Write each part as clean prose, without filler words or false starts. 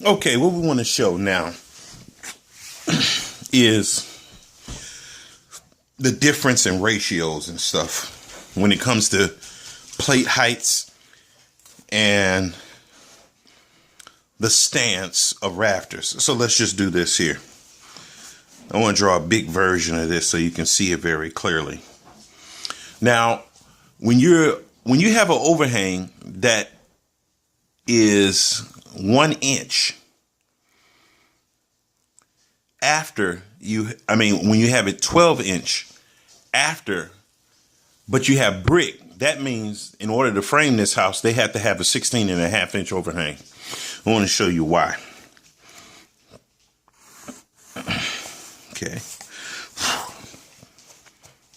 Okay, what we want to show now is the difference in ratios and stuff when it comes to plate heights and the stance of rafters. So let's just do this here. I want to draw a big version of this so you can see it very clearly. Now, when you have an overhang that is 1 inch after when you have it 12 inch after, but you have brick, that means in order to frame this house, they have to have a 16.5 inch overhang. I want to show you why. Okay.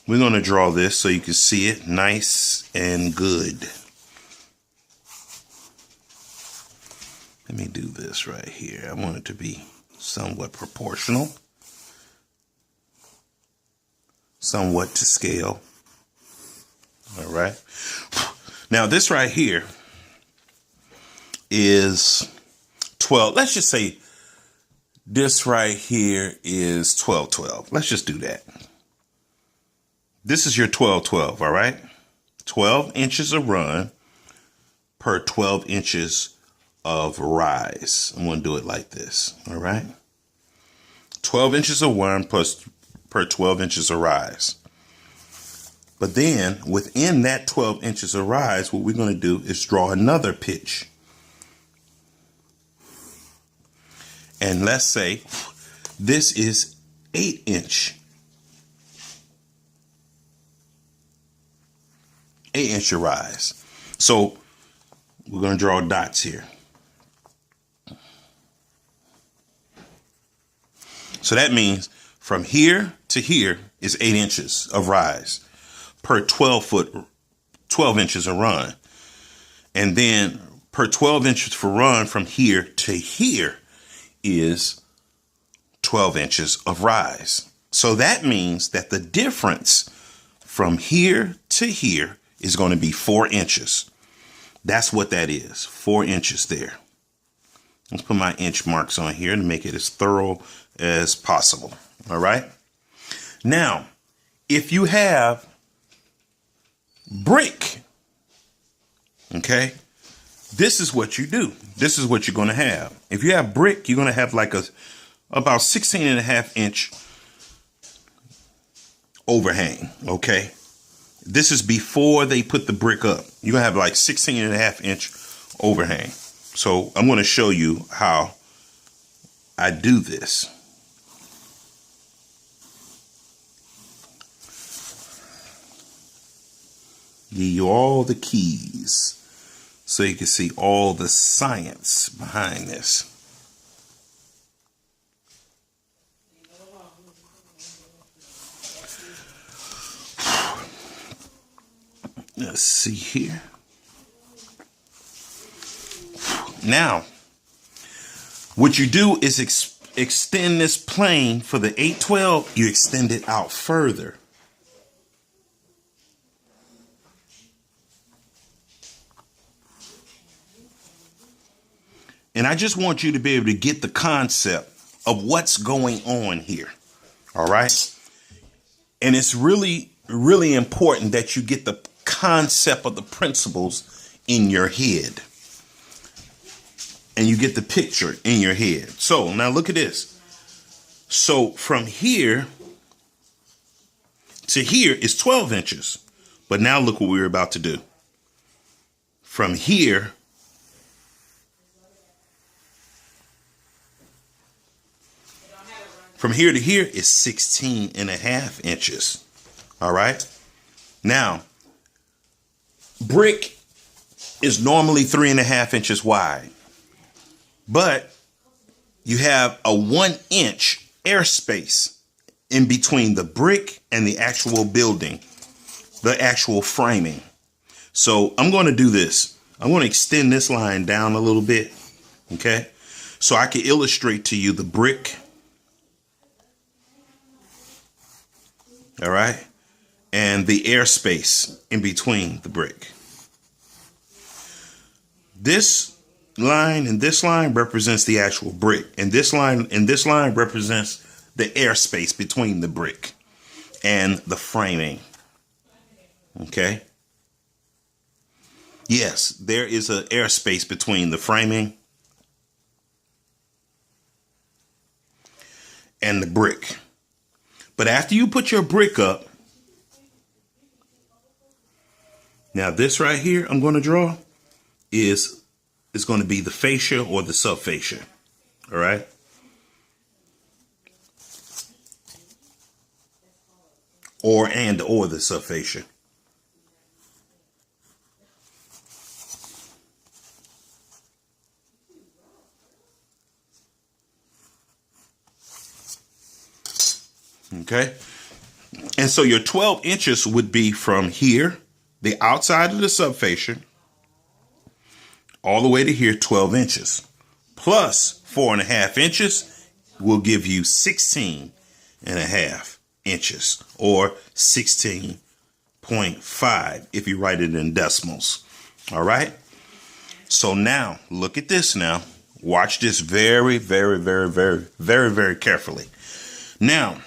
We're going to draw this so you can see it nice and good. Let me do this right here. I want it to be somewhat proportional, somewhat to scale. All right. Now this right here is 12. Let's just say this right here is 12-12. Let's just do that. This is your 12-12, all right? 12 inches of run per 12 inches of rise. I'm going to do it like this, all right? 12 inches of run plus per 12 inches of rise. But then within that 12 inches of rise, what we're going to do is draw another pitch. And let's say this is 8 inch. 8 inch rise. So we're going to draw dots here. So that means from here to here is 8 inches of rise per 12 inches of run. And then per 12 inches for run from here to here is 12 inches of rise. So that means that the difference from here to here is going to be 4 inches. That's what that is. 4 inches there. Let's put my inch marks on here to make it as thorough as possible. All right. Now, if you have brick, okay, this is what you do. This is what you're going to have. If you have brick, you're going to have like about 16.5 inch overhang. Okay. This is before they put the brick up. You're going to have like 16.5 inch overhang. So I'm going to show you how I do this. Give you all the keys so you can see all the science behind this. Let's see here. Now, what you do is extend this plane for the 8-12. You extend it out further. And I just want you to be able to get the concept of what's going on here. All right. And it's really, really important that you get the concept of the principles in your head. And you get the picture in your head. So now look at this. So from here to here is 12 inches. But now look what we're about to do. From here to here is 16.5 inches. All right. Now, brick is normally 3.5 inches wide. But you have a 1 inch airspace in between the brick and the actual building, the actual framing. So I'm going to do this. I'm going to extend this line down a little bit. Okay. So I can illustrate to you the brick. All right. And the airspace in between the brick. This line and this line represents the actual brick. And this line represents the airspace between the brick and the framing. Okay. Yes, there is an airspace between the framing and the brick. But after you put your brick up, now this right here I'm going to draw is going to be the fascia or the subfascia. All right. Or the subfascia. Okay. And so your 12 inches would be from here, the outside of the subfascia, all the way to here, 12 inches. Plus 4.5 inches will give you 16.5 inches, or 16.5 if you write it in decimals. All right. So now look at this now. Watch this very, very, very, very, very, very carefully. Now,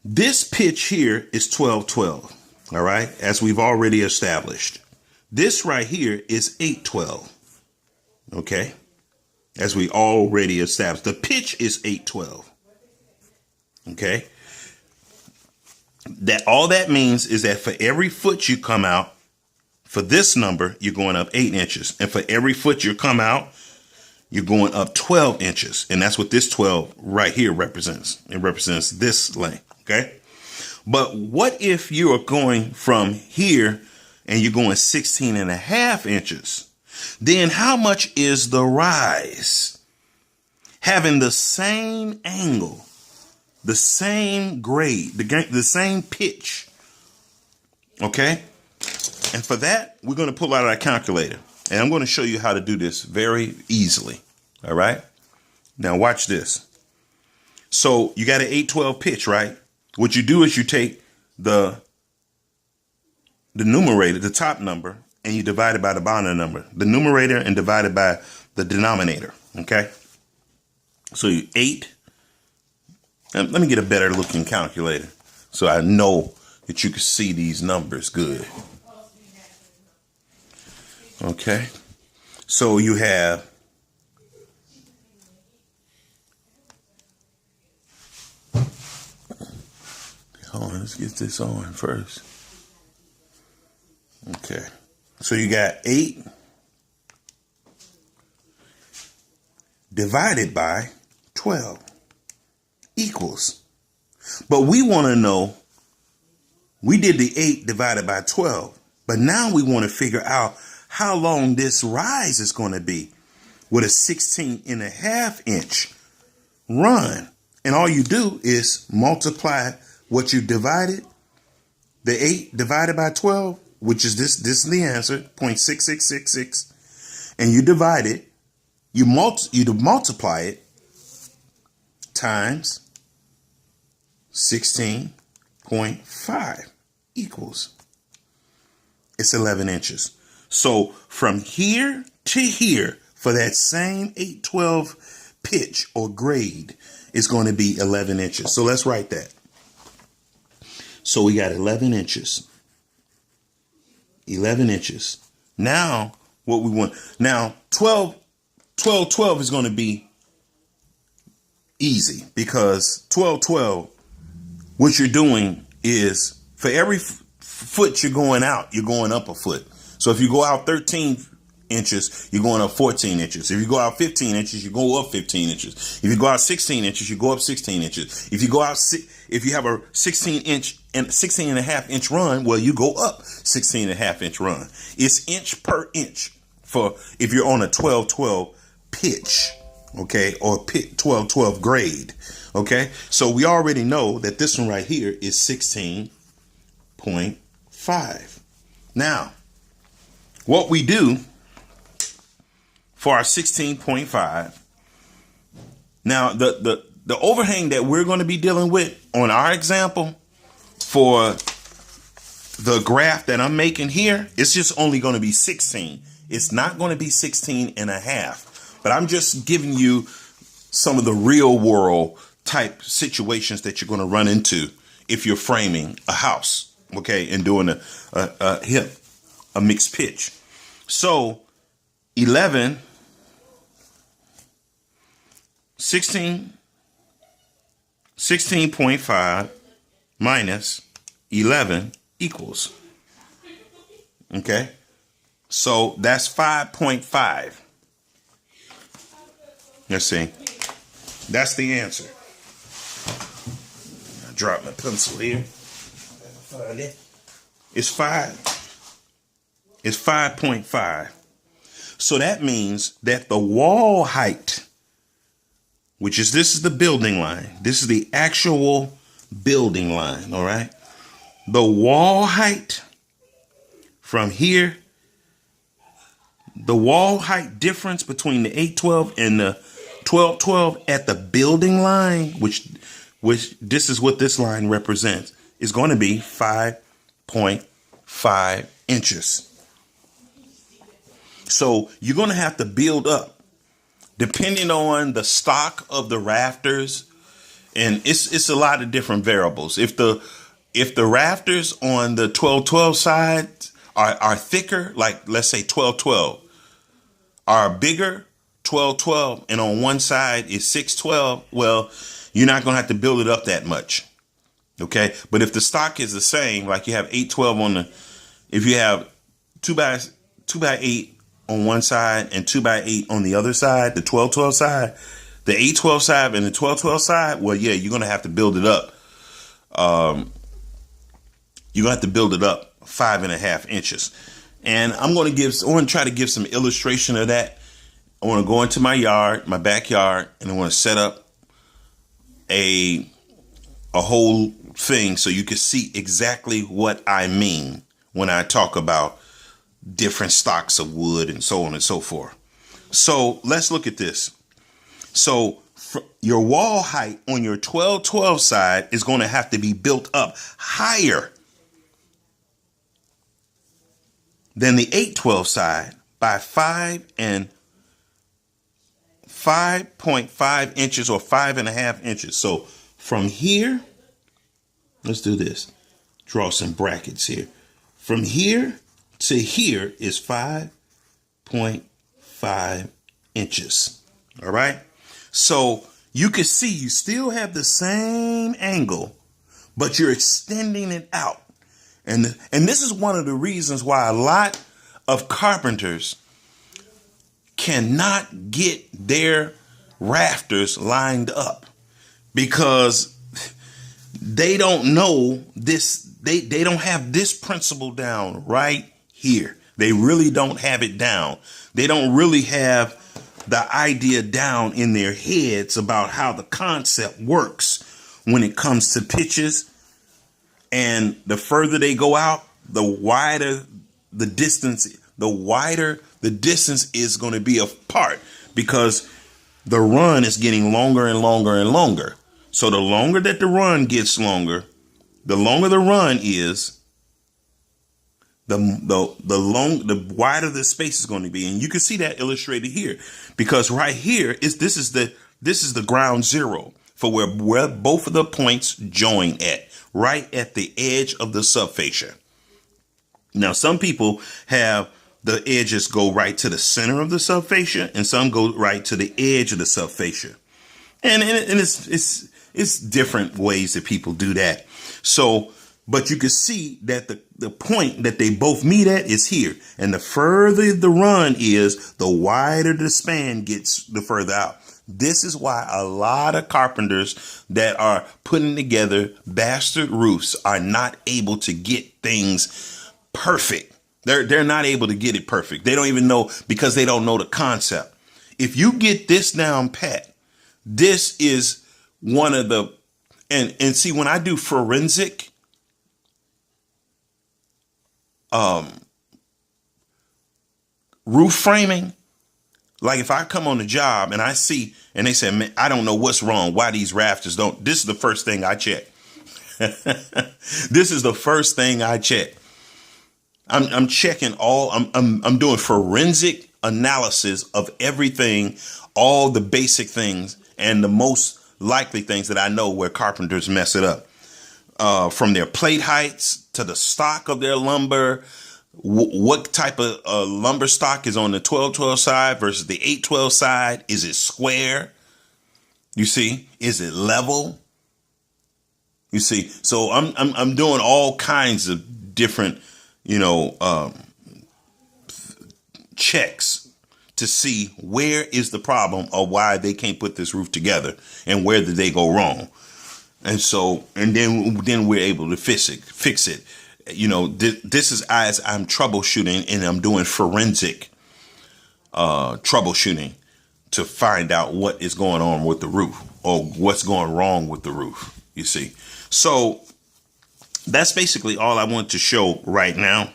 this pitch here is 12-12. All right. As we've already established. This right here is 8-12. Okay. As we already established. The pitch is 8-12. Okay. All that means is that for every foot you come out, for this number, you're going up 8 inches. And for every foot you come out, you're going up 12 inches. And that's what this 12 right here represents. It represents this length. Okay. But what if you are going from here and you're going 16.5 inches? Then how much is the rise? Having the same angle, the same grade, the same pitch. Okay. And for that, we're going to pull out our calculator. And I'm going to show you how to do this very easily. All right. Now watch this. So you got an 8-12 pitch, right? What you do is you take the numerator, the top number, and you divide it by the bottom number. The numerator and divide it by the denominator. Okay. So you 8. Let me get a better looking calculator so I know that you can see these numbers good. Okay. So you have hold on, let's get this on first. Okay. So you got 8 divided by 12 equals. But we want to know, we did the 8 divided by 12, but now we want to figure out how long this rise is going to be with a 16.5 inch run. And all you do is multiply what you divided, the 8 divided by 12, which is this is the answer, 0.6666. And you divide it, you multiply it times 16.5 equals. It's 11 inches. So from here to here, for that same 8-12 pitch or grade, is going to be 11 inches. So let's write that. So we got 11 inches. 11 inches. Now, what we want. Now, 12 is going to be easy because 12, what you're doing is for every foot you're going out, you're going up a foot. So if you go out 13 inches, you're going up 14 inches. If you go out 15 inches, you go up 15 inches. If you go out 16 inches, you go up 16 inches. If you go out, if you have a 16.5 inch run, well, you go up 16.5 inch run. It's inch per inch for if you're on a 12-12 pitch, okay, or 12-12 grade, okay. So we already know that this one right here is 16.5. Now, what we do for our 16.5, now the overhang that we're going to be dealing with on our example for the graph that I'm making here, it's just only going to be 16 It's not going to be 16 and a half, but I'm just giving you some of the real world type situations that you're going to run into if you're framing a house, okay, and doing a mixed pitch. So 11, 16.5 minus 11 equals. Okay. So that's 5.5. Let's see. That's the answer. I dropped my pencil here. It's 5. It's 5.5. So that means that the wall height, which is, this is the building line. This is the actual building line. All right. The wall height from here, the wall height difference between the 812 and the 1212 at the building line, which this is what this line represents, is going to be 5.5 inches. So you're going to have to build up depending on the stock of the rafters. And it's a lot of different variables. If the rafters on the 1212 side are thicker, like let's say 1212, are bigger, 1212, and on one side is 612, well, you're not going to have to build it up that much. Okay. But if the stock is the same, like you have 812 if you have 2x8 on one side and 2x8 on the other side, the 1212 side, the 812 side and the 1212 side, well, yeah, you're going to have to build it up. You're going to have to build it up 5.5 inches. And I want to try to give some illustration of that. I want to go into my yard, my backyard, and I want to set up a whole thing so you can see exactly what I mean when I talk about different stocks of wood and so on and so forth. So let's look at this. So your wall height on your 1212 side is going to have to be built up higher than the 812 side by 5.5 inches or 5.5 inches. So from here, let's do this. Draw some brackets here. From here to here is 5.5 inches. All right. So you can see you still have the same angle, but you're extending it out. And this is one of the reasons why a lot of carpenters cannot get their rafters lined up, because they don't know this. They don't have this principle down right here. They really don't have it down. They don't really have the idea down in their heads about how the concept works when it comes to pitches. And the further they go out, the wider the distance is going to be apart, because the run is getting longer and longer and longer. So the longer that the run gets longer, the longer the run is, the wider the space is going to be. And you can see that illustrated here, because right here this is the ground zero for where both of the points join at, right at the edge of the subfascia. Now, some people have the edges go right to the center of the subfascia, and some go right to the edge of the subfascia. And it's different ways that people do that. So, but you can see that the point that they both meet at is here. And the further the run is, the wider the span gets, the further out. This is why a lot of carpenters that are putting together bastard roofs are not able to get things perfect. They're not able to get it perfect. They don't even know, because they don't know the concept. If you get this down pat, this is one of the, and see, when I do forensic roof framing, like if I come on the job and I see, and they say, man, I don't know what's wrong, why these rafters don't, this is the first thing I check. This is the first thing I check. I'm checking all. I'm doing forensic analysis of everything, all the basic things, and the most likely things that I know where carpenters mess it up. From their plate heights to the stock of their lumber, what type of lumber stock is on the 12-12 side versus the 8-12 side? Is it square? You see, is it level? You see, so I'm doing all kinds of different, checks to see where is the problem or why they can't put this roof together and where did they go wrong. And so, and then we're able to fix it. This is as I'm troubleshooting, and I'm doing forensic troubleshooting to find out what is going on with the roof or what's going wrong with the roof. You see, so that's basically all I want to show right now.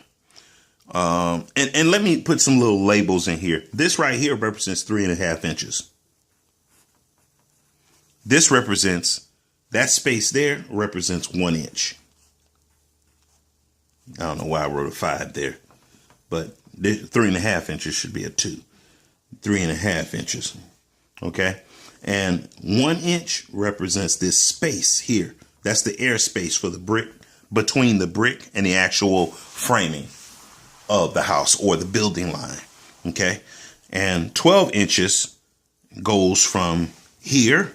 And let me put some little labels in here. This right here represents 3.5 inches. This represents, that space there represents 1 inch. I don't know why I wrote a 5 there, but 3.5 inches should be a 2. 3.5 inches. Okay. And 1 inch represents this space here. That's the air space for the brick, between the brick and the actual framing of the house or the building line. Okay. And 12 inches goes from here,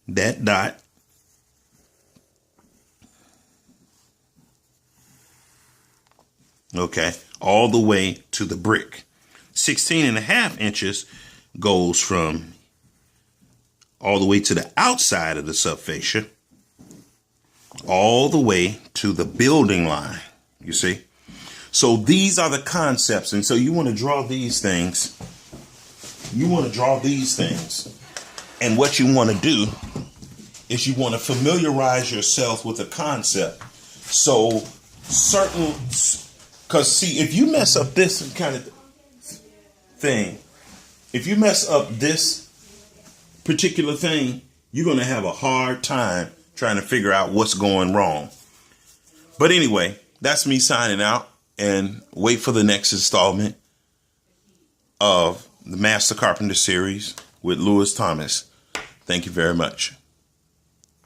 that dot, okay, all the way to the brick. 16.5 inches goes from all the way to the outside of the subfascia, all the way to the building line. You see? So these are the concepts. And so you want to draw these things. You want to draw these things. And what you want to do is you want to familiarize yourself with the concept. So certain, because see, if you mess up this kind of thing, if you mess up this particular thing, you're going to have a hard time trying to figure out what's going wrong. But anyway, that's me signing out, and wait for the next installment of the Master Carpenter series with Lewis Thomas. Thank you very much.